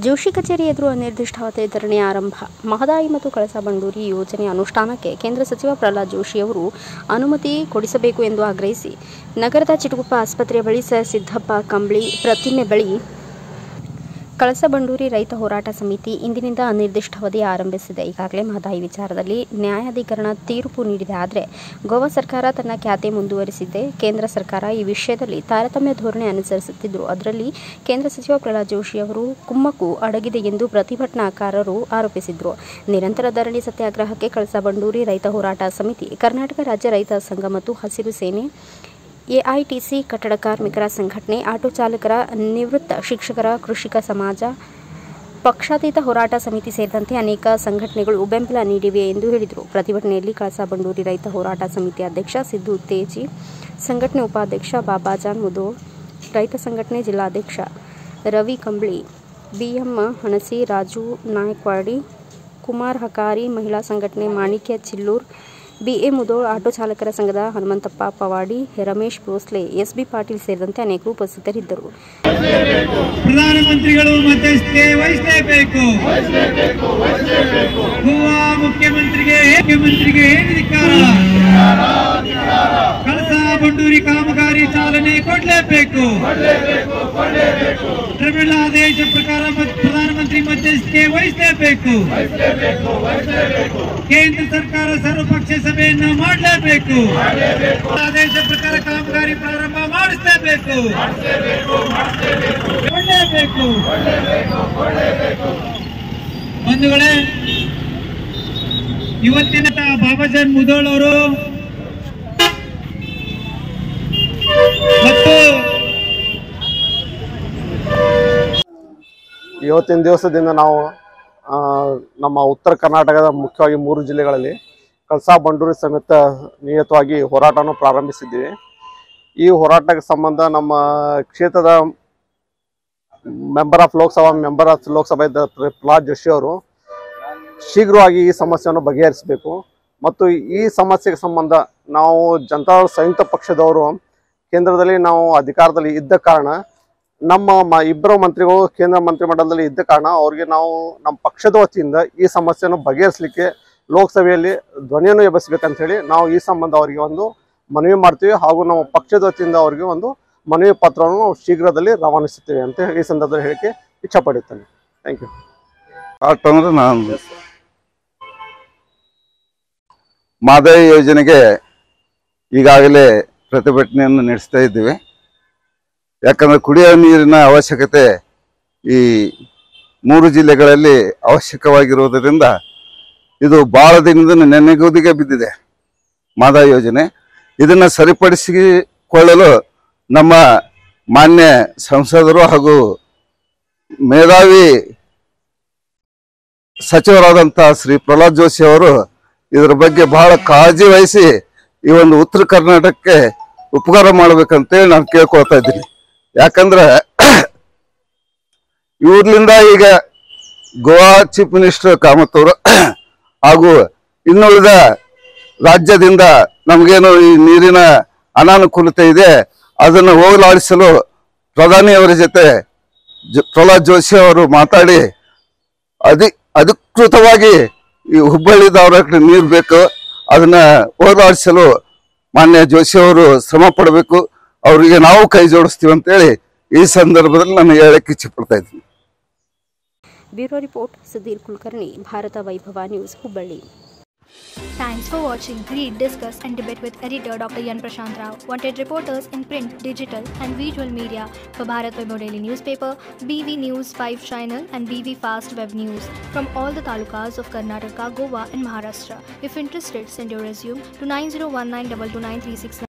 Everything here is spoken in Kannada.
ಜೋಶಿ ಕಚೇರಿ ಎದುರು ಅನಿರ್ದಿಷ್ಟಾವಧಿ ಧರಣಿ ಆರಂಭ. ಮಹದಾಯಿ ಮತ್ತು ಕಳಸಾ ಬಂಡೂರಿ ಯೋಜನೆ ಅನುಷ್ಠಾನಕ್ಕೆ ಕೇಂದ್ರ ಸಚಿವ ಪ್ರಹ್ಲಾದ್ ಜೋಶಿ ಅವರು ಅನುಮತಿ ಕೊಡಿಸಬೇಕು ಎಂದು ಆಗ್ರಹಿಸಿ ನಗರದ ಚಿಟಗುಪ್ಪ ಆಸ್ಪತ್ರೆಯ ಬಳಿ ಸಿದ್ದಪ್ಪ ಕಂಬಳಿ ಪ್ರತಿಮೆ ಬಳಿ ಕಳಸಾ ಬಂಡೂರಿ ರೈತ ಹೋರಾಟ ಸಮಿತಿ ಇಂದಿನಿಂದ ಅನಿರ್ದಿಷ್ಟಾವಧಿ ಆರಂಭಿಸಿದೆ. ಈಗಾಗಲೇ ಮಹದಾಯಿ ವಿಚಾರದಲ್ಲಿ ನ್ಯಾಯಾಧಿಕರಣ ತೀರ್ಪು ನೀಡಿದೆ. ಆದರೆ ಗೋವಾ ಸರ್ಕಾರ ತನ್ನ ಖ್ಯಾತೆ ಮುಂದುವರಿಸಿದೆ. ಕೇಂದ್ರ ಸರ್ಕಾರ ಈ ವಿಷಯದಲ್ಲಿ ತಾರತಮ್ಯ ಧೋರಣೆ ಅನುಸರಿಸುತ್ತಿದ್ದರು. ಅದರಲ್ಲಿ ಕೇಂದ್ರ ಸಚಿವ ಪ್ರಹ್ಲಾದ್ ಜೋಶಿ ಅವರು ಕುಮ್ಮಕ್ಕು ಅಡಗಿದೆ ಎಂದು ಪ್ರತಿಭಟನಾಕಾರರು ಆರೋಪಿಸಿದರು. ನಿರಂತರ ಧರಣಿ ಸತ್ಯಾಗ್ರಹಕ್ಕೆ ಕಳಸಾ ಬಂಡೂರಿ ರೈತ ಹೋರಾಟ ಸಮಿತಿ, ಕರ್ನಾಟಕ ರಾಜ್ಯ ರೈತ ಸಂಘ ಮತ್ತು ಹಸಿರು ಸೇನೆ, ಎಐಟಿಸಿ, ಕಟ್ಟಡ ಕಾರ್ಮಿಕರ ಸಂಘಟನೆ, ಆಟೋ ಚಾಲಕರ, ನಿವೃತ್ತ ಶಿಕ್ಷಕರ, ಕೃಷಿಕ ಸಮಾಜ, ಪಕ್ಷಾತೀತ ಹೋರಾಟ ಸಮಿತಿ ಸೇರಿದಂತೆ ಅನೇಕ ಸಂಘಟನೆಗಳು ಬೆಂಬಲ ನೀಡಿವೆ ಎಂದು ಹೇಳಿದರು. ಪ್ರತಿಭಟನೆಯಲ್ಲಿ ಕಳಸಾ ಬಂಡೂರಿ ರೈತ ಹೋರಾಟ ಸಮಿತಿ ಅಧ್ಯಕ್ಷ ಸಿದ್ದು ತೇಜಿ, ಸಂಘಟನೆ ಉಪಾಧ್ಯಕ್ಷ ಬಾಬಾಜಾನ್ ಮುದೋಳ್, ರೈತ ಸಂಘಟನೆ ಜಿಲ್ಲಾಧ್ಯಕ್ಷ ರವಿ ಕಂಬಳಿ, ಬಿಎಂ ಹಣಸಿ, ರಾಜು ನಾಯಕ್ವಾಡಿ, ಕುಮಾರ್ ಹಕಾರಿ, ಮಹಿಳಾ ಸಂಘಟನೆ ಮಾಣಿಕ್ಯ ಚಿಲ್ಲೂರ್, ಬಿಎ ಮುದೋಳ್, ಆಟೋ ಚಾಲಕರ ಸಂಘದ ಹನುಮಂತಪ್ಪ ಪವಾಡಿ, ರಮೇಶ್ ಭೋಸ್ಲೆ, ಎಸ್ಬಿ ಪಾಟೀಲ್ ಸೇರಿದಂತೆ ಅನೇಕರು ಉಪಸ್ಥಿತರಿದ್ದರು. ಪ್ರಧಾನಮಂತ್ರಿಗಳು ಮಧ್ಯಸ್ಥಿಕೆ ವಹಿಸಲೇಬೇಕು. ಗೋವಾ ಮುಖ್ಯಮಂತ್ರಿಗೆ ಏನಿಧಿಕಾರ? ಕಳಸಾ ಬಂಡೂರಿ ಕಾಮಗಾರಿ ಚಾಲನೆ ಕೊಡಲೇಬೇಕು. ಟ್ರಿಬ್ಯುನಲ್ ಆದೇಶ ಪ್ರಕಾರ ಪ್ರಧಾನಮಂತ್ರಿ ಮಧ್ಯಸ್ಥಿಕೆ ವಹಿಸಲೇಬೇಕು. ಕೇಂದ್ರ ಸರ್ಕಾರ ಸರ್ವಪಕ್ಷ ಸಭೆಯನ್ನು ಮಾಡಲೇಬೇಕು. ಆದೇಶ ಪ್ರಕಾರ ಕಾಮಗಾರಿ ಪ್ರಾರಂಭ ಮಾಡಿಸಲೇಬೇಕು. ಬಂಧುಗಳೇ, ಇವತ್ತಿನ ಬಾಬಾಜಾನ್ ಮುದೋಳ್ ಅವರು ಮತ್ತು ಇವತ್ತಿನ ದಿವಸದಿಂದ ನಾವು ನಮ್ಮ ಉತ್ತರ ಕರ್ನಾಟಕದ ಮುಖ್ಯವಾಗಿ 3 ಜಿಲ್ಲೆಗಳಲ್ಲಿ ಕಳಸಾ ಬಂಡೂರಿ ಸಮೇತ ನಿಯತವಾಗಿ ಹೋರಾಟವನ್ನು ಪ್ರಾರಂಭಿಸಿದ್ದೀವಿ. ಈ ಹೋರಾಟಕ್ಕೆ ಸಂಬಂಧ ನಮ್ಮ ಕ್ಷೇತ್ರದ ಮೆಂಬರ್ ಆಫ್ ಲೋಕಸಭಾ ಇದ್ದ ಪ್ರಹ್ಲಾದ್ ಜೋಶಿ ಅವರು ಶೀಘ್ರವಾಗಿ ಈ ಸಮಸ್ಯೆಯನ್ನು ಬಗೆಹರಿಸಬೇಕು. ಮತ್ತು ಈ ಸಮಸ್ಯೆಗೆ ಸಂಬಂಧ ನಾವು ಜನತಾದಳ ಸಂಯುಕ್ತ ಪಕ್ಷದವರು ಕೇಂದ್ರದಲ್ಲಿ ನಾವು ಅಧಿಕಾರದಲ್ಲಿ ಇದ್ದ ಕಾರಣ, ನಮ್ಮ ಇಬ್ಬರು ಮಂತ್ರಿಗಳು ಕೇಂದ್ರ ಮಂತ್ರಿಮಂಡಲದಲ್ಲಿ ಇದ್ದ ಕಾರಣ ಅವ್ರಿಗೆ ನಾವು ನಮ್ಮ ಪಕ್ಷದ ವತಿಯಿಂದ ಈ ಸಮಸ್ಯೆಯನ್ನು ಬಗೆಹರಿಸಲಿಕ್ಕೆ ಲೋಕಸಭೆಯಲ್ಲಿ ಧ್ವನಿಯನ್ನು ಎಬ್ಬಿಸಬೇಕಂತ ಹೇಳಿ ನಾವು ಈ ಸಂಬಂಧ ಅವರಿಗೆ ಒಂದು ಮನವಿ ಮಾಡ್ತೀವಿ. ಹಾಗೂ ನಮ್ಮ ಪಕ್ಷದ ವತಿಯಿಂದ ಅವರಿಗೆ ಒಂದು ಮನವಿ ಪತ್ರವನ್ನು ನಾವು ಶೀಘ್ರದಲ್ಲಿ ರವಾನಿಸುತ್ತೇವೆ ಅಂತ ಈ ಸಂದರ್ಭದಲ್ಲಿ ಹೇಳಿಕೆ ಇಚ್ಛಪಡುತ್ತೇನೆ. Thank you. ಅಂದ್ರೆ ನಾನು ಮಹದಾಯಿ ಯೋಜನೆಗೆ ಈಗಾಗಲೇ ಪ್ರತಿಭಟನೆಯನ್ನು ನಡೆಸ್ತಾ ಇದ್ದೀವಿ. ಯಾಕಂದರೆ ಕುಡಿಯುವ ನೀರಿನ ಅವಶ್ಯಕತೆ ಈ 3 ಜಿಲ್ಲೆಗಳಲ್ಲಿ ಅವಶ್ಯಕವಾಗಿರುವುದರಿಂದ ಇದು ಬಹಳ ದಿನದಿಂದ ನೆನೆಗುದಿಗೆ ಬಿದ್ದಿದೆ ಮಹದಾಯಿ ಯೋಜನೆ. ಇದನ್ನು ಸರಿಪಡಿಸಿಕೊಳ್ಳಲು ನಮ್ಮ ಮಾನ್ಯ ಸಂಸದರು ಹಾಗೂ ಮೇಧಾವಿ ಸಚಿವರಾದಂಥ ಶ್ರೀ ಪ್ರಹ್ಲಾದ್ ಜೋಶಿ ಅವರು ಇದರ ಬಗ್ಗೆ ಬಹಳ ಕಾಳಜಿ ವಹಿಸಿ ಈ ಒಂದು ಉತ್ತರ ಕರ್ನಾಟಕಕ್ಕೆ ಉಪಕಾರ ಮಾಡಬೇಕಂತೇಳಿ ನಾನು ಕೇಳ್ಕೊಳ್ತಾ ಇದ್ದೀನಿ. ಯಾಕಂದ್ರೆ ಇವ್ರಲಿಂದ ಈಗ ಗೋವಾ ಚೀಫ್ ಮಿನಿಸ್ಟರ್ ಕಾಮತ್ ಅವರು ಹಾಗೂ ಇನ್ನುಳಿದ ರಾಜ್ಯದಿಂದ ನಮಗೇನು ಈ ನೀರಿನ ಅನಾನುಕೂಲತೆ ಇದೆ ಅದನ್ನು ಹೋಗಲಾಡಿಸಲು ಪ್ರಧಾನಿಯವರ ಜೊತೆ ಪ್ರಹ್ಲಾದ್ ಜೋಶಿ ಅವರು ಮಾತಾಡಿ ಅಧಿಕೃತವಾಗಿ ಈ ಹುಬ್ಬಳ್ಳಿ ಧಾರವಾಡಕ್ಕೆ ನೀರು ಬೇಕು, ಅದನ್ನ ಹೋಗಲಾಡಿಸಲು ಮಾನ್ಯ ಜೋಶಿ ಅವರು ಶ್ರಮ ಪಡಬೇಕು. ಅವರಿಗೆ ನಾವು ಕೈ ಜೋಡಿಸ್ತೀವಿ ಅಂತೇಳಿ ಈ ಸಂದರ್ಭದಲ್ಲಿ ನಾನು ಹೇಳಕ್ಕೆ ಇಚ್ಛೆ ಪಡ್ತಾ ಇದ್ದೀನಿ. ಬ್ಯೂರೋ ರಿಪೋರ್ಟ್ ಸುಧೀರ್ ಕುಲಕರ್ಣಿ, ಭಾರತ ವೈಭವ news, Hubballi. Thanks for watching. Read, discuss and debate with editor Dr. Yan Prashant Rao. Wanted reporters in print, digital and visual media for Bharat Vaibhav Daily Newspaper, BV News 5 Channel and BV Fast Web News from all the talukas of Karnataka, Goa and Maharashtra. If interested, send your resume to 9019229369.